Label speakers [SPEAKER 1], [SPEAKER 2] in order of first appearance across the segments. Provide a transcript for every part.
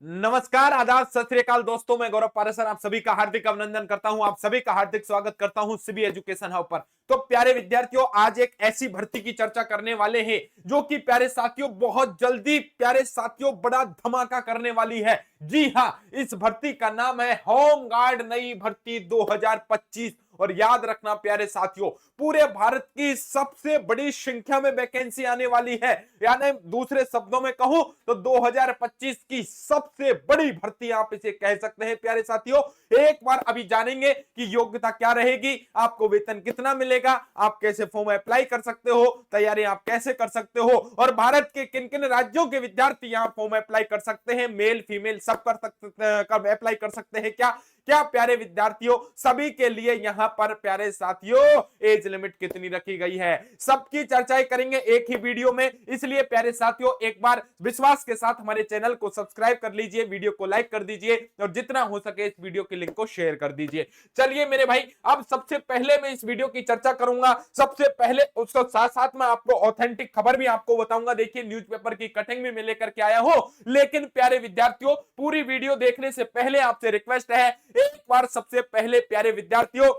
[SPEAKER 1] नमस्कार, आदाब, सत श्री अकाल दोस्तों। मैं गौरव पारेसर आप सभी का हार्दिक अभिनंदन करता हूं। आप सभी का हार्दिक स्वागत करता हूं सीबी एजुकेशन हब पर। तो प्यारे विद्यार्थियों, आज एक ऐसी भर्ती की चर्चा करने वाले हैं जो कि प्यारे साथियों बहुत जल्दी प्यारे साथियों बड़ा धमाका करने वाली है। जी हां, इस भर्ती का नाम है होम गार्ड नई भर्ती 2025। और याद रखना प्यारे साथियों, पूरे भारत की सबसे बड़ी संख्या में वैकेंसी आने वाली है। यानी दूसरे शब्दों में कहूं तो 2025 की सबसे बड़ी भर्ती आप इसे कह सकते हैं प्यारे साथियों। एक बार अभी जानेंगे कि योग्यता क्या रहेगी, आपको वेतन कितना मिलेगा, आप कैसे फॉर्म अप्लाई कर सकते हो, तैयारी आप कैसे कर सकते हो, और भारत के किन किन राज्यों के विद्यार्थी यहां फॉर्म अप्लाई कर सकते हैं। मेल फीमेल सब कर सकते, अप्लाई कर सकते हैं क्या क्या प्यारे विद्यार्थियों, सभी के लिए यहां पर प्यारे साथियों एज लिमिट कितनी रखी गई है, सबकी चर्चाएं करेंगे एक ही वीडियो में। इसलिए प्यारे साथियों, एक बार विश्वास के साथ हमारे चैनल को सब्सक्राइब कर लीजिए, वीडियो को लाइक कर दीजिए और जितना हो सके इस वीडियो के लिंक को शेयर कर दीजिए। चलिए मेरे भाई, अब सबसे पहले मैं इस वीडियो की चर्चा करूंगा। सबसे पहले उसके साथ साथ मैं आपको ऑथेंटिक खबर भी आपको बताऊंगा। देखिए, न्यूज़पेपर की कटिंग भी मैं लेकर के आया हूं। लेकिन प्यारे विद्यार्थियों, पूरी वीडियो देखने से पहले आपसे रिक्वेस्ट है, एक बार सबसे पहले प्यारे विद्यार्थियों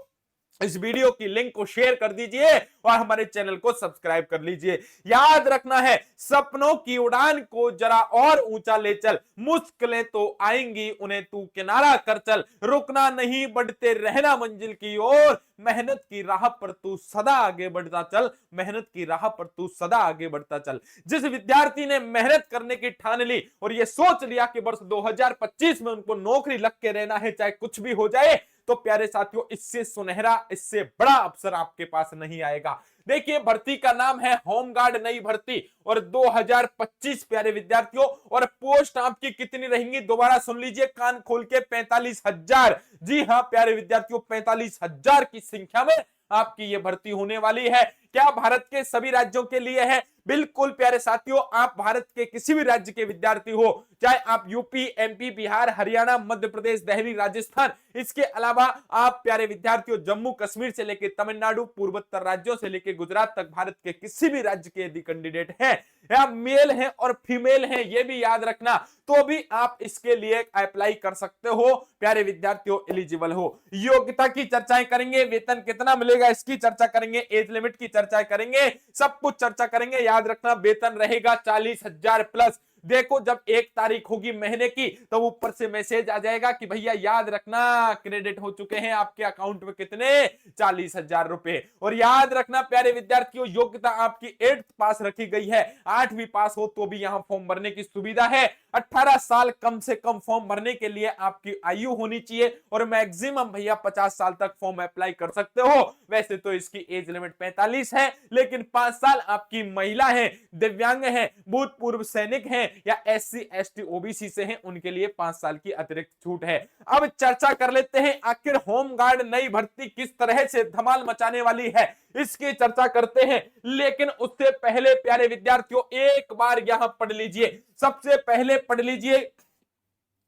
[SPEAKER 1] इस वीडियो की लिंक को शेयर कर दीजिए और हमारे चैनल को सब्सक्राइब कर लीजिए। याद रखना है, सपनों की उड़ान को जरा और ऊंचा ले चल, मुश्किलें तो आएंगी उन्हें तू किनारा कर चल, रुकना नहीं बढ़ते रहना मंजिल की ओर, मेहनत की राह पर तू सदा आगे बढ़ता चल, मेहनत की राह पर तू सदा आगे बढ़ता चल। जिस विद्यार्थी ने मेहनत करने की ठान ली और ये सोच लिया कि वर्ष 2025 में उनको नौकरी लग के रहना है चाहे कुछ भी हो जाए, तो प्यारे साथियों इससे सुनहरा, इससे बड़ा अवसर आपके पास नहीं आएगा। देखिए, भर्ती का नाम है होमगार्ड नई भर्ती और 2025 प्यारे विद्यार्थियों। और पोस्ट आपकी कितनी रहेंगी, दोबारा सुन लीजिए कान खोल के, 45,000। जी हां प्यारे विद्यार्थियों, 45,000 की संख्या में आपकी ये भर्ती होने वाली है। क्या भारत के सभी राज्यों के लिए है? बिल्कुल प्यारे साथियों, आप भारत के किसी भी राज्य के विद्यार्थी हो, चाहे आप यूपी, एमपी, बिहार, हरियाणा, मध्य प्रदेश, दिल्ली, राजस्थान, इसके अलावा आप प्यारे विद्यार्थियों जम्मू कश्मीर से लेकर तमिलनाडु, पूर्वोत्तर राज्यों से लेकर गुजरात तक भारत के किसी भी राज्य के यदि कैंडिडेट हैं या मेल हैं और फीमेल हैं, ये भी याद रखना, तो भी आप इसके लिए अप्लाई कर सकते हो प्यारे विद्यार्थियों, एलिजिबल हो। योग्यता की चर्चाएं करेंगे, वेतन कितना मिलेगा इसकी चर्चा करेंगे, एज लिमिट की चर्चा करेंगे, सब कुछ चर्चा करेंगे। याद रखना, वेतन रहेगा 40,000 प्लस। देखो, जब 1 तारीख होगी महीने की तो ऊपर से मैसेज आ जाएगा कि भैया याद रखना क्रेडिट हो चुके हैं आपके अकाउंट में कितने, 40,000 रुपए। और याद रखना प्यारे विद्यार्थियों, योग्यता आपकी 8th पास रखी गई है, 8वीं पास हो तो भी यहां फॉर्म भरने की सुविधा है। 18 साल कम से कम फॉर्म भरने के लिए आपकी आयु होनी चाहिए और मैक्सिमम भैया 50 साल तक फॉर्म अप्लाई कर सकते हो। वैसे तो इसकी एज लिमिट 45 है, लेकिन 5 साल आपकी महिला है, दिव्यांग है, भूतपूर्व सैनिक है या SC ST OBC से हैं, उनके लिए 5 साल की अतिरिक्त छूट है। अब चर्चा कर लेते हैं, आखिर होमगार्ड नई भर्ती किस तरह से धमाल मचाने वाली है, इसकी चर्चा करते हैं। लेकिन उससे पहले प्यारे विद्यार्थियों, एक बार यहां पढ़ लीजिए, सबसे पहले पढ़ लीजिए,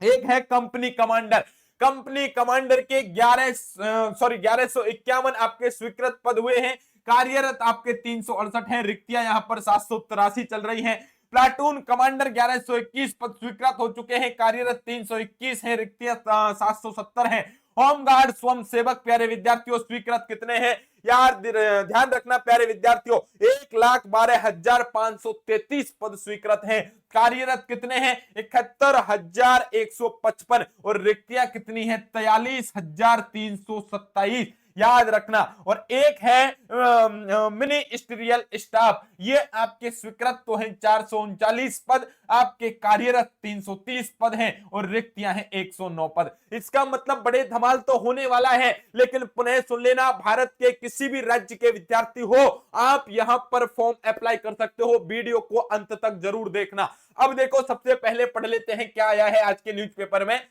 [SPEAKER 1] एक है कंपनी कमांडर। कंपनी कमांडर के 1151 आपके स्वीकृत पद हुए हैं, कार्यरत आपके 368 हैं, रिक्तियां यहां पर 783 चल रही हैं। प्लाटून कमांडर 1121 पद स्वीकृत हो चुके हैं, कार्यरत 321 हैं, रिक्तियां 770 हैं। होमगार्ड स्वयं सेवक प्यारे विद्यार्थियों स्वीकृत कितने हैं, यार ध्यान रखना प्यारे विद्यार्थियों, 1,12,533 पद स्वीकृत हैं, कार्यरत कितने हैं, 71,155 और रिक्तियां कितनी है, 43,327। याद रखना। और एक है मिनिस्ट्रियल स्टाफ, ये आपके स्वीकृत तो हैं 439 पद, आपके कार्यरत 330 पद हैं और रिक्तियां हैं 109 पद। इसका मतलब बड़े धमाल तो होने वाला है। लेकिन पुनः सुन लेना, भारत के किसी भी राज्य के विद्यार्थी हो, आप यहां पर फॉर्म अप्लाई कर सकते हो। वीडियो को अंत तक जरूर देखना। अब देखो, सबसे पहले पढ़ लेते हैं क्या आया है आज के न्यूज़पेपर में।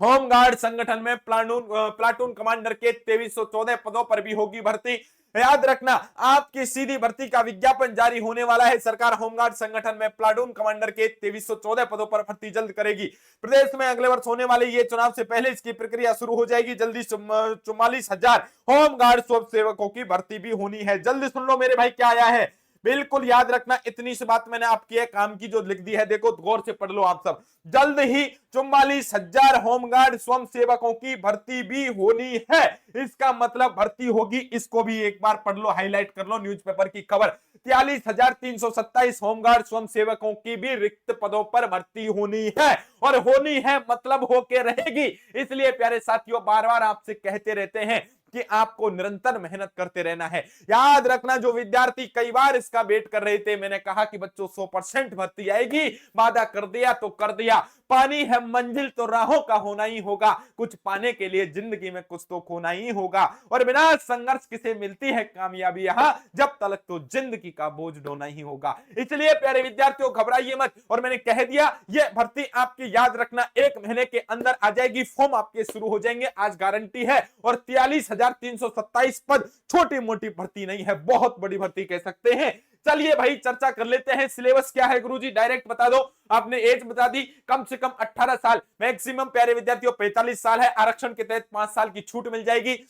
[SPEAKER 1] होमगार्ड संगठन में प्लाटून कमांडर के 2314 पदों पर भी होगी भर्ती। याद रखना, आपकी सीधी भर्ती का विज्ञापन जारी होने वाला है। सरकार होमगार्ड संगठन में प्लाटून कमांडर के 2314 पदों पर भर्ती जल्द करेगी। प्रदेश में अगले वर्ष होने वाले ये चुनाव से पहले इसकी प्रक्रिया शुरू हो जाएगी। जल्दी 44,000 होमगार्ड स्वयं सेवकों की भर्ती भी होनी है। जल्दी सुन लो मेरे भाई क्या आया है। बिल्कुल याद रखना, इतनी सी बात मैंने आपकी है काम की जो लिख दी है, देखो गौर से पढ़ लो आप सब। जल्द ही 44,000 होमगार्ड स्वयं सेवकों की भर्ती भी होनी है। इसका मतलब भर्ती होगी, इसको भी एक बार पढ़ लो, हाईलाइट कर लो न्यूज़पेपर की खबर। 43,327 होमगार्ड स्वयं सेवकों की भी रिक्त पदों पर भर्ती होनी है, और होनी है मतलब होके रहेगी। इसलिए प्यारे साथियों, बार बार आपसे कहते रहते हैं कि आपको निरंतर मेहनत करते रहना है। याद रखना, जो विद्यार्थी कई बार इसका वेट कर रहे थे, मैंने कहा कि बच्चों 100% भर्ती आएगी, वादा कर दिया तो कर दिया। पानी है मंजिल तो राहों का होना ही होगा, कुछ पाने के लिए जिंदगी में कुछ तो खोना ही होगा, और बिना संघर्ष किसे मिलती है कामयाबी यहां, जब तलक तो जिंदगी का बोझ ढोना ही होगा। इसलिए प्यारे विद्यार्थियों, घबराइए मत, और मैंने कह दिया ये भर्ती आपकी याद रखना 1 महीने के अंदर आ जाएगी, फॉर्म आपके शुरू हो जाएंगे, आज गारंटी है। और 43,327 पद छोटी मोटी भर्ती नहीं है, बहुत बड़ी भर्ती कह सकते हैं। चलिए भाई चर्चा कर लेते हैं, सिलेबस क्या है गुरुजी, डायरेक्ट बता दो। आपने एज बता दी, कम से कम 18 साल, मैक्सिमम प्यारे विद्यार्थियों 45 साल है, आरक्षण के तहत 5 साल की छूट मिल जाएगी।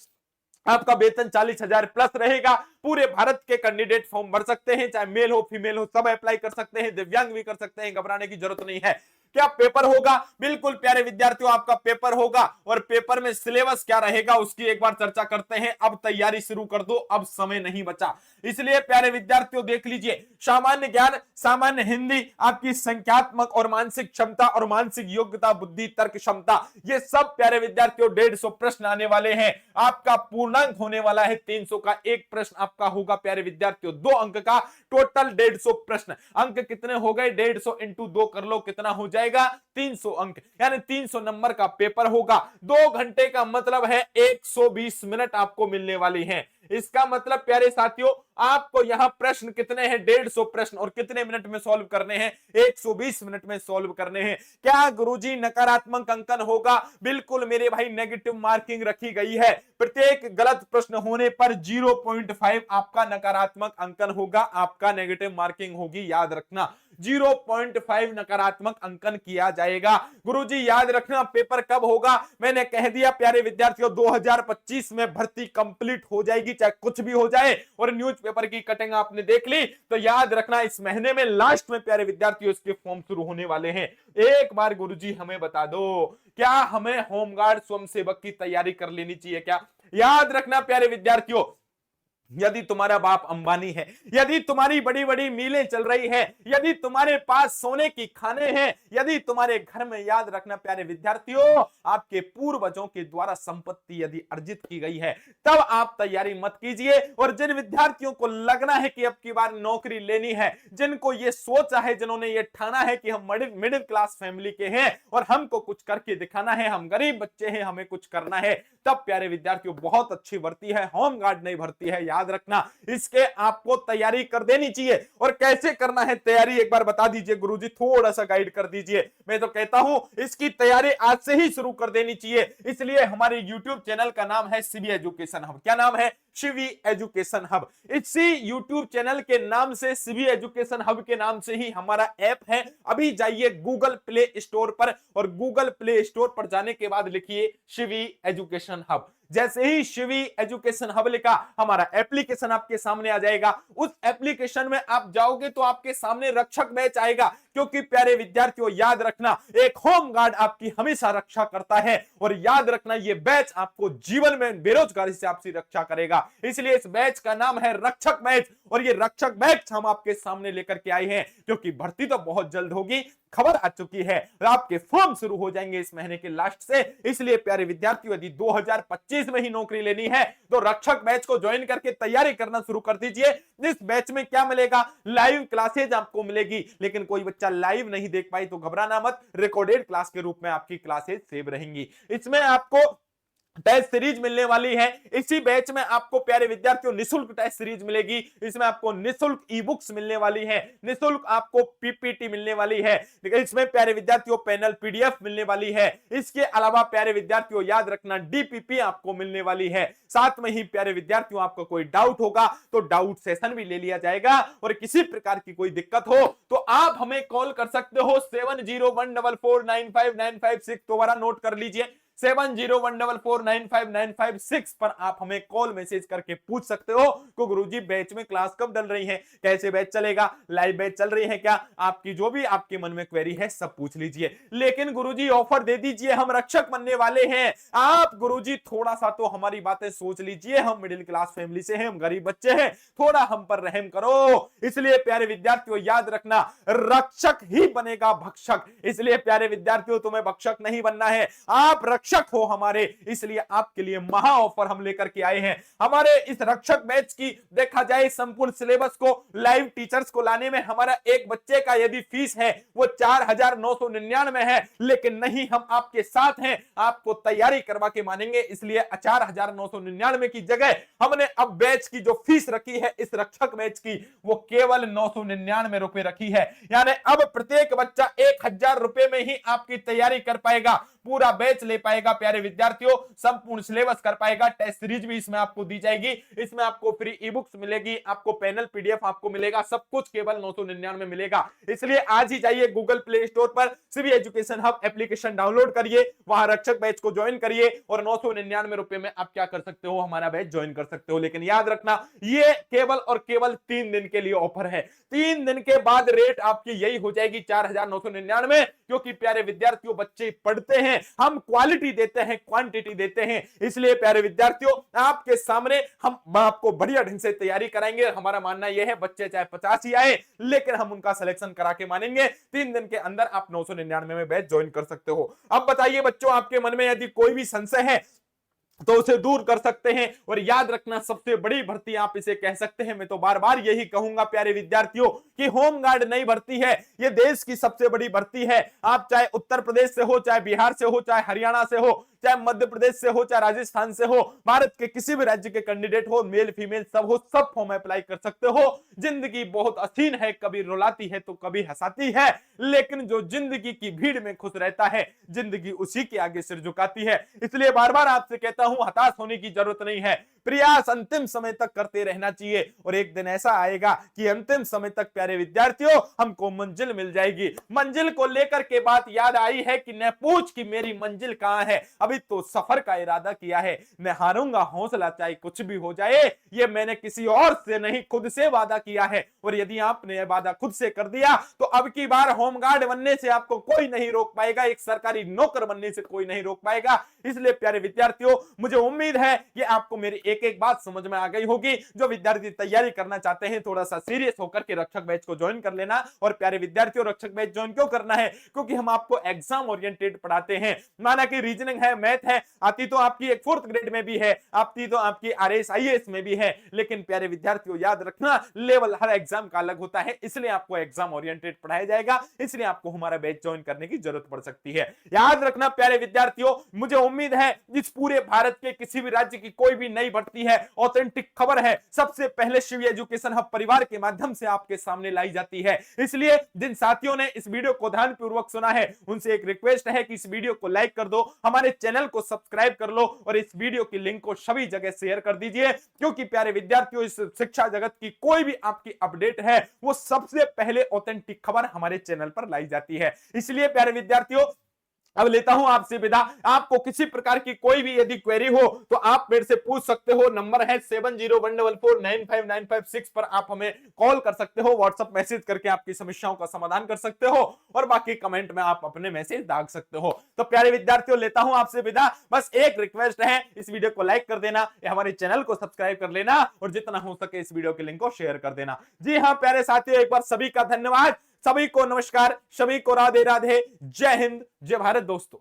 [SPEAKER 1] आपका वेतन 40,000 प्लस रहेगा। पूरे भारत के कैंडिडेट फॉर्म भर सकते हैं, चाहे मेल हो फीमेल हो, सब अप्लाई कर सकते हैं, दिव्यांग भी कर सकते हैं, घबराने की जरूरत नहीं है। क्या पेपर होगा? बिल्कुल प्यारे विद्यार्थियों, आपका पेपर होगा, और पेपर में सिलेबस क्या रहेगा उसकी एक बार चर्चा करते हैं। अब तैयारी शुरू कर दो, अब समय नहीं बचा। इसलिए प्यारे विद्यार्थियों देख लीजिए, सामान्य ज्ञान, सामान्य हिंदी, आपकी संख्यात्मक और मानसिक क्षमता और मानसिक योग्यता, बुद्धि, तर्क क्षमता, ये सब प्यारे विद्यार्थियों 150 प्रश्न आने वाले हैं। आपका पूर्णांक होने वाला है 300 का, एक प्रश्न आपका होगा प्यारे विद्यार्थियों 2 अंक का, टोटल 150 प्रश्न। अंक कितने हो गए? 150 इंटू 2 कर लो, कितना हो जाएगा? 300 अंक, यानी 300 नंबर का पेपर होगा। 2 घंटे का मतलब है 120 मिनट आपको मिलने वाली हैं। इसका मतलब प्यारे साथियों, आपको यहां प्रश्न कितने हैं? 150 प्रश्न, और कितने मिनट में सॉल्व करने हैं? 120 मिनट में सॉल्व करने हैं। क्या गुरुजी नकारात्मक अंकन होगा? बिल्कुल मेरे भाई, नेगेटिव मार्किंग रखी गई है। प्रत्येक गलत प्रश्न होने पर 0.5 आपका नकारात्मक अंकन होगा, आपका नेगेटिव मार्किंग होगी, याद रखना। 0.5 नकारात्मक अंकन किया जाएगा। गुरुजी याद रखना, पेपर कब होगा? मैंने कह दिया प्यारे विद्यार्थियों, 2025 में भर्ती कंप्लीट हो जाएगी, चाहे कुछ भी हो जाए। और न्यूज़पेपर की कटिंग आपने देख ली, तो याद रखना इस महीने में लास्ट में प्यारे विद्यार्थियों इसके फॉर्म शुरू होने वाले हैं। एक बार गुरुजी हमें बता दो, क्या हमें होमगार्ड स्वयंसेवक की तैयारी कर लेनी चाहिए क्या? याद रखना प्यारे विद्यार्थियों, यदि तुम्हारा बाप अंबानी है, यदि तुम्हारी बड़ी बड़ी मिलें चल रही है, यदि तुम्हारे पास सोने की खाने हैं, यदि तुम्हारे घर में, याद रखना प्यारे विद्यार्थियों, आपके पूर्वजों के द्वारा संपत्ति यदि अर्जित की गई है, तब आप तैयारी मत कीजिए। और जिन विद्यार्थियों को लगना है कि अब की बार नौकरी लेनी है, जिनको ये सोचा है, जिन्होंने ये ठाना है कि हम मिडिल क्लास फैमिली के हैं और हमको कुछ करके दिखाना है, हम गरीब बच्चे हैं, हमें कुछ करना है, तब प्यारे विद्यार्थियों बहुत अच्छी भर्ती है, होमगार्ड नहीं भर्ती है, याद रखना। इसके आपको तैयारी कर देनी चाहिए। और कैसे करना है तैयारी, एक बार बता दीजिए गुरुजी, थोड़ा सा गाइड कर दीजिए। मैं तो कहता हूं इसकी तैयारी आज से ही शुरू कर देनी चाहिए। इसलिए हमारे YouTube चैनल का नाम है शिवी एजुकेशन हब। क्या नाम है? Shivi education hub. इसी YouTube चैनल के नाम से, शिवी एजुकेशन हब के नाम से ही हमारा ऐप है। अभी जाइए गूगल प्ले स्टोर पर, और गूगल प्ले स्टोर पर जाने के बाद लिखिए शिवी एजुकेशन हब। जैसे ही शिवी एजुकेशन हब लिखा, हमारा एप्लीकेशन आपके सामने आ जाएगा। उस एप्लीकेशन में आप जाओगे तो आपके सामने रक्षक बैच आएगा, क्योंकि प्यारे विद्यार्थियों याद रखना, एक होमगार्ड आपकी हमेशा रक्षा करता है। और याद रखना, ये बैच आपको जीवन में बेरोजगारी से आपकी रक्षा करेगा। इसलिए इस बैच का नाम है रक्षक बैच, और ये रक्षक बैच हम आपके सामने लेकर के आए हैं, क्योंकि भर्ती तो बहुत जल्द होगी, खबर आ चुकी है, आपके फॉर्म शुरू हो जाएंगे इस महीने के लास्ट से। इसलिए प्यारे विद्यार्थियों, यदि 2025 में ही नौकरी लेनी है तो रक्षक बैच को ज्वाइन करके तैयारी करना शुरू कर दीजिए। इस बैच में क्या मिलेगा? लाइव क्लासेज आपको मिलेगी, लेकिन कोई बच्चा लाइव नहीं देख पाई तो घबराना मत, रिकॉर्डेड क्लास के रूप में आपकी क्लासेज सेव रहेंगी। इसमें आपको टेस्ट सीरीज मिलने वाली है। इसी बैच में आपको प्यारे विद्यार्थियों निशुल्क टेस्ट सीरीज मिलेगी। इसमें आपको निशुल्क ई बुक्स मिलने वाली है, निशुल्क आपको पीपीटी मिलने वाली है, इसमें प्यारे विद्यार्थियों पैनल पीडीएफ मिलने वाली है। इसके अलावा प्यारे विद्यार्थियों याद रखना, डीपीपी आपको मिलने वाली है। साथ में ही प्यारे विद्यार्थियों, आपको कोई डाउट होगा तो डाउट सेशन भी ले लिया जाएगा। और किसी प्रकार की कोई दिक्कत हो तो आप हमें कॉल कर सकते हो 7014495956। दोबारा नोट कर लीजिए, 7014495956 पर आप हमें कॉल मैसेज करके पूछ सकते हो कि गुरुजी बैच में क्लास कब डल रही है, कैसे बैच चलेगा, लाइव बैच चल रही है क्या, आपकी जो भी आपके मन में क्वेरी है सब पूछ लीजिए। लेकिन गुरुजी ऑफर दे दीजिए, हम रक्षक बनने वाले हैं। आप गुरुजी थोड़ा सा तो हमारी बातें सोच लीजिए, हम मिडिल क्लास फैमिली से हैं, हम गरीब बच्चे हैं, थोड़ा हम पर रहम करो। इसलिए प्यारे विद्यार्थियों याद रखना, रक्षक ही बनेगा भक्षक। इसलिए प्यारे विद्यार्थियों तुम्हें भक्षक नहीं बनना है, आप रक्षक हो हमारे। इसलिए आपके लिए महा ऑफर हम लेकर के आए हैं। हमारे इस रक्षक बैच की देखा जाए संपूर्ण सिलेबस को लाइव टीचर्स को लाने में हमारा एक बच्चे का यदि फीस है वो 4999 है, लेकिन नहीं हम आपके साथ हैं, आपको तैयारी करवा के मानेंगे। इसलिए 4999 की जगह हमने अब बैच की जो फीस रखी है इस रक्षक बैच की वो केवल 999 रुपए रखी है। यानी अब प्रत्येक बच्चा 1000 रुपए में ही आपकी तैयारी कर पाएगा, पूरा बैच ले पाएगा प्यारे विद्यार्थियों, संपूर्ण सिलेबस कर पाएगा। टेस्ट सीरीज भी इसमें आपको दी जाएगी, इसमें आपको फ्री ई बुक्स मिलेगी, आपको पैनल पीडीएफ आपको मिलेगा, सब कुछ केवल 999 में मिलेगा। इसलिए आज ही जाइए गूगल प्ले स्टोर पर CB education hub application download करिए, वहां रक्षक बैच को ज्वाइन करिए और 999 रुपए में आप क्या कर सकते हो, हमारा बैच ज्वाइन कर सकते हो। लेकिन याद रखना ये केवल और केवल 3 दिन के लिए ऑफर है, 3 दिन के बाद रेट आपकी यही हो जाएगी 4999, क्योंकि प्यारे विद्यार्थियों बच्चे पढ़ते हैं, हम क्वालिटी देते हैं, क्वांटिटी देते हैं। इसलिए प्यारे विद्यार्थियों आपके सामने हम आपको बढ़िया ढंग से तैयारी कराएंगे। हमारा मानना यह है बच्चे चाहे 50 ही आए लेकिन हम उनका सिलेक्शन करा के मानेंगे। 3 दिन के अंदर आप 999 में बैच ज्वाइन कर सकते हो। अब बताइए बच्चों, आपके मन में यदि कोई भी संशय है तो उसे दूर कर सकते हैं। और याद रखना सबसे बड़ी भर्ती आप इसे कह सकते हैं। मैं तो बार बार यही कहूंगा प्यारे विद्यार्थियों कि होमगार्ड नई भर्ती है, ये देश की सबसे बड़ी भर्ती है। आप चाहे उत्तर प्रदेश से हो, चाहे बिहार से हो, चाहे हरियाणा से हो, चाहे मध्य प्रदेश से हो, चाहे राजस्थान से हो, भारत के किसी भी राज्य के कैंडिडेट हो, मेल फीमेल सब हो, सब फॉर्म अप्लाई कर सकते हो। जिंदगी बहुत हसीन है, कभी रुलाती है तो कभी हंसाती है, लेकिन जो जिंदगी की भीड़ में खुश रहता है जिंदगी उसी के आगे सिर झुकाती है। इसलिए बार बार आपसे कहता हूं हताश होने की जरूरत नहीं है, प्रयास अंतिम समय तक करते रहना चाहिए और एक दिन ऐसा आएगा कि अंतिम समय तक प्यारे विद्यार्थियों हमको मंजिल मिल जाएगी। मंजिल को लेकर के बात याद आई है कि न पूछ कि मेरी मंजिल कहां है, अभी तो सफर का इरादा किया है, न हारूंगा हौसला चाहे कुछ भी हो जाए, ये मैंने किसी और से नहीं खुद से वादा किया है। और यदि आपने यह वादा खुद से कर दिया तो अब की बार होमगार्ड बनने से आपको कोई नहीं रोक पाएगा, एक सरकारी नौकर बनने से कोई नहीं रोक पाएगा। इसलिए प्यारे विद्यार्थियों मुझे उम्मीद है कि आपको मेरी एक एक बात समझ में आ गई होगी। जो विद्यार्थी तैयारी करना चाहते हैं थोड़ा सा सीरियस होकर के रक्षक बैच को ज्वाइन कर लेना। और प्यारे विद्यार्थियों रक्षक बैच ज्वाइन क्यों करना है, क्योंकि हम आपको एग्जाम ओरिएंटेड पढ़ाते हैं। माना कि रीजनिंग है, मैथ है, आती तो आपकी एक 4th ग्रेड में भी है, आती तो आपकी आरएस आईएएस में भी है, लेकिन प्यारे विद्यार्थियों याद रखना लेवल हर एग्जाम का अलग होता है, इसलिए आपको एग्जाम ओरिएंटेड पढ़ाया जाएगा, इसलिए आपको हमारा बैच ज्वाइन करने की जरूरत पड़ सकती है। याद रखना प्यारे विद्यार्थियों, मुझे उम्मीद है इस पूरे भारत के किसी भी राज्य की कोई भी नई भर्ती है, ऑथेंटिक खबर है, सबसे पहले शिव एजुकेशन हब परिवार के माध्यम से आपके सामने लाई जाती है। इसलिए जिन साथियों ने इस वीडियो को ध्यानपूर्वक सुना है उनसे एक रिक्वेस्ट है कि इस वीडियो को लाइक कर दो, हमारे चैनल को सब्सक्राइब कर लो और इस वीडियो की लिंक को सभी जगह शेयर कर दीजिए, क्योंकि प्यारे विद्यार्थियों इस शिक्षा जगत की कोई भी आपकी अपडेट है वो सबसे पहले ऑथेंटिक खबर हमारे चैनल पर लाई जाती है। इसलिए प्यारे विद्यार्थियों अब लेता हूं आपसे विदा। आपको किसी प्रकार की कोई भी यदि क्वेरी हो तो आप मेरे से पूछ सकते हो। नंबर है 7014495956 पर आप हमें कॉल कर सकते हो, व्हाट्सएप मैसेज करके आपकी समस्याओं का समाधान कर सकते हो और बाकी कमेंट में आप अपने मैसेज दाग सकते हो। तो प्यारे विद्यार्थियों लेता हूं आपसे विदा। बस एक रिक्वेस्ट है, इस वीडियो को लाइक कर देना, हमारे चैनल को सब्सक्राइब कर लेना और जितना हो सके इस वीडियो के लिंक को शेयर कर देना। जी हां प्यारे साथियों, एक बार सभी का धन्यवाद, सभी को नमस्कार, सभी को राधे राधे, जय हिंद, जय भारत दोस्तों।